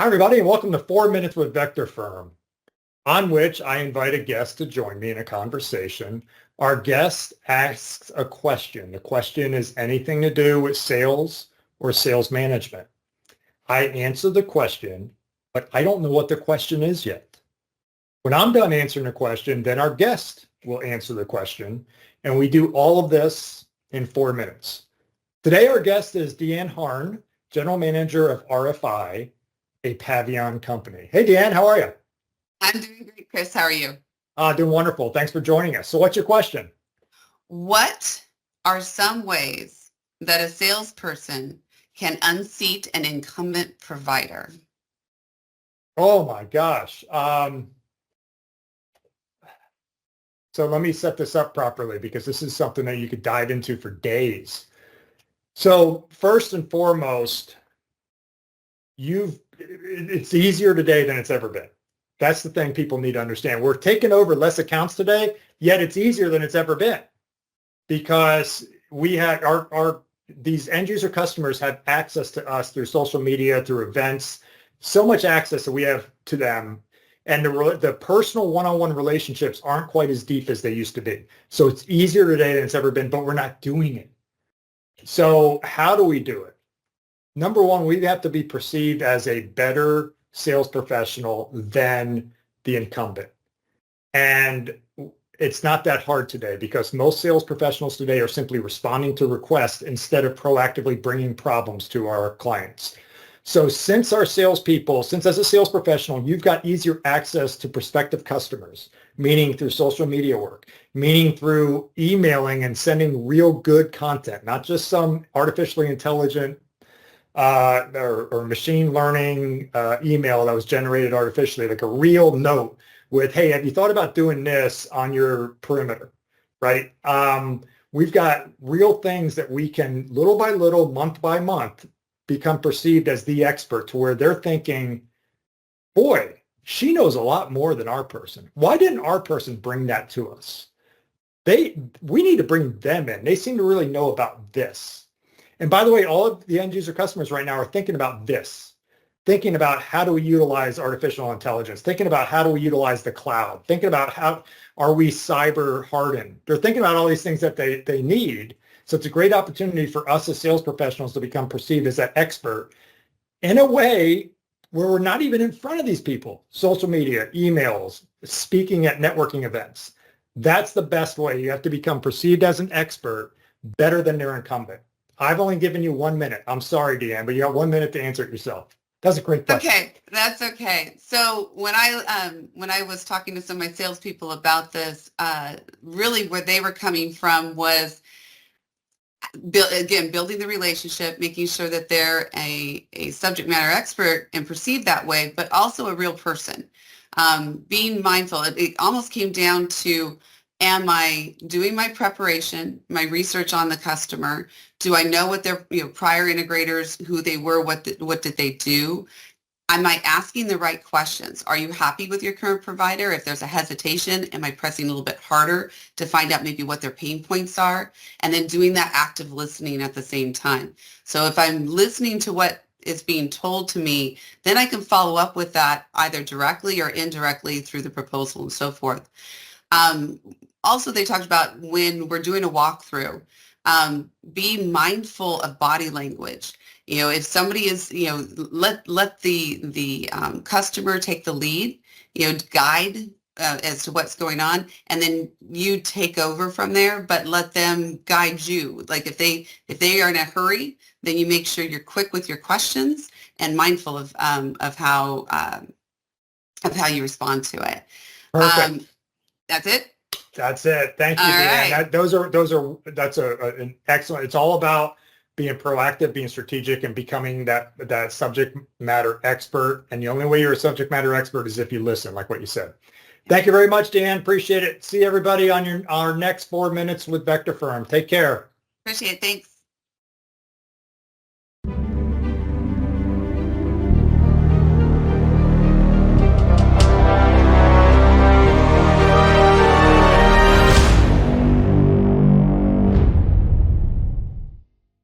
Hi, everybody, and welcome to 4 Minutes with Vector Firm, on which I invite a guest to join me in a conversation. Our guest asks a question. The question is anything to do with sales or sales management. I answer the question, but I don't know what the question is yet. When I'm done answering the question, then our guest will answer the question, and we do all of this in 4 minutes. Today, our guest is Harn, General Manager of RFI, a Pavilion company. Hey, Deanne, how are you? I'm doing great, Chris. How are you? Doing wonderful. Thanks for joining us. So what's your question? What are some ways that a salesperson can unseat an incumbent provider? Oh my gosh. So let me set this up properly because this is something that you could dive into for days. So first and foremost, it's easier today than it's ever been. That's the thing people need to understand. We're taking over less accounts today, yet it's easier than it's ever been because we have these end user customers have access to us through social media, through events, so much access that we have to them. And the personal one-on-one relationships aren't quite as deep as they used to be. So it's easier today than it's ever been, but we're not doing it. So how do we do it? Number one, we have to be perceived as a better sales professional than the incumbent. And it's not that hard today because most sales professionals today are simply responding to requests instead of proactively bringing problems to our clients. So since as a sales professional, you've got easier access to prospective customers, meaning through social media work, meaning through emailing and sending real good content, not just some artificially intelligent or machine learning email that was generated artificially, like a real note with, hey, have you thought about doing this on your perimeter, right? We've got real things that we can, little by little, month by month, become perceived as the expert to where they're thinking, boy, she knows a lot more than our person. Why didn't our person bring that to us? We need to bring them in. They seem to really know about this. And by the way, all of the end user customers right now are thinking about this, thinking about how do we utilize artificial intelligence, thinking about how do we utilize the cloud, thinking about how are we cyber hardened. They're thinking about all these things that they need. So it's a great opportunity for us as sales professionals to become perceived as that expert in a way where we're not even in front of these people. Social media, emails, speaking at networking events. That's the best way. You have to become perceived as an expert better than their incumbent. I've only given you 1 minute. I'm sorry, Deanne, but you got 1 minute to answer it yourself. That's a great question. Okay, that's okay. So when I was talking to some of my salespeople about this, really where they were coming from was building the relationship, making sure that they're a subject matter expert and perceived that way, but also a real person. Being mindful. It almost came down to, am I doing my preparation, my research on the customer? Do I know what their prior integrators, who they were, what did they do? Am I asking the right questions? Are you happy with your current provider? If there's a hesitation, am I pressing a little bit harder to find out maybe what their pain points are? And then doing that active listening at the same time. So if I'm listening to what is being told to me, then I can follow up with that either directly or indirectly through the proposal and so forth. Also, they talked about when we're doing a walkthrough, be mindful of body language. If somebody is, let the customer take the lead, guide as to what's going on, and then you take over from there, but let them guide you. Like if they are in a hurry, then you make sure you're quick with your questions and mindful of how you respond to it. Perfect. That's it. That's it. Thank you, Deanne. Right. That's an excellent. It's all about being proactive, being strategic, and becoming that subject matter expert. And the only way you're a subject matter expert is if you listen, like what you said. Thank you very much, Deanne. Appreciate it. See everybody on our next 4 minutes with Vector Firm. Take care. Appreciate it. Thanks.